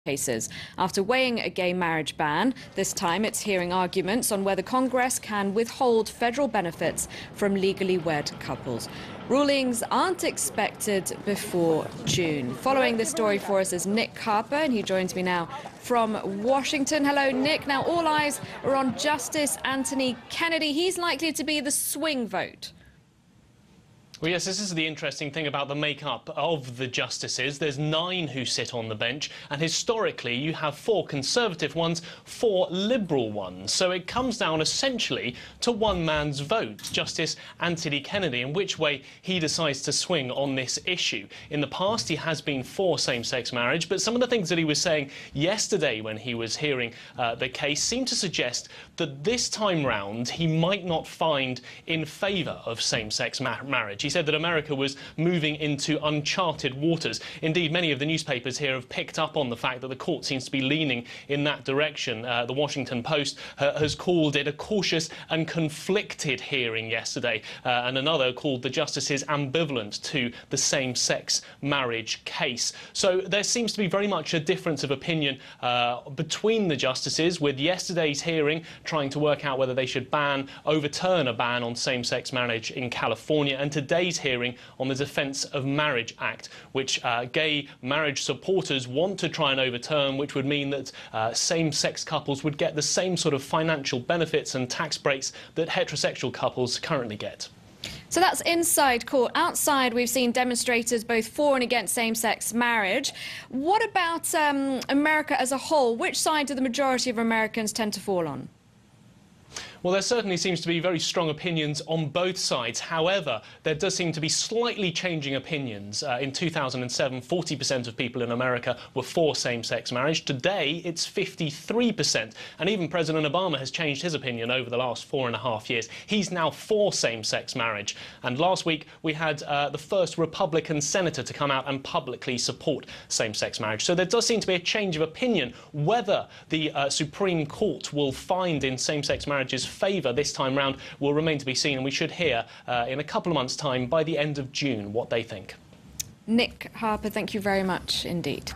cases. After weighing a gay marriage ban, this time it's hearing arguments on whether Congress can withhold federal benefits from legally wed couples. Rulings aren't expected before June. Following this story for us is Nick Harper, and he joins me now from Washington. Hello, Nick. Now, all eyes are on Justice Anthony Kennedy. He's likely to be the swing vote. Well, yes, this is the interesting thing about the makeup of the justices. There's 9 who sit on the bench, and historically you have 4 conservative ones, 4 liberal ones. So it comes down essentially to one man's vote, Justice Anthony Kennedy, and which way he decides to swing on this issue. In the past, he has been for same-sex marriage, but some of the things that he was saying yesterday when he was hearing the case seemed to suggest that this time round he might not find in favour of same-sex marriage. He said that America was moving into uncharted waters. Indeed, many of the newspapers here have picked up on the fact that the court seems to be leaning in that direction. The Washington Post has called it a cautious and conflicted hearing yesterday, and another called the justices ambivalent to the same-sex marriage case. So there seems to be very much a difference of opinion between the justices, with yesterday's hearing trying to work out whether they should overturn a ban on same-sex marriage in California, and today's hearing on the Defence of Marriage Act, which gay marriage supporters want to try and overturn, which would mean that same-sex couples would get the same sort of financial benefits and tax breaks that heterosexual couples currently get. So that's inside court. Outside, we've seen demonstrators both for and against same-sex marriage. What about America as a whole? Which side do the majority of Americans tend to fall on? Well, there certainly seems to be very strong opinions on both sides. However, there does seem to be slightly changing opinions. In 2007, 40% of people in America were for same-sex marriage. Today, it's 53%. And even President Obama has changed his opinion over the last 4.5 years. He's now for same-sex marriage. And last week, we had the first Republican senator to come out and publicly support same-sex marriage. So there does seem to be a change of opinion. Whether the Supreme Court will find in same-sex marriage's favour this time round will remain to be seen, and we should hear in a couple of months' time, by the end of June, what they think. Nick Harper, thank you very much indeed.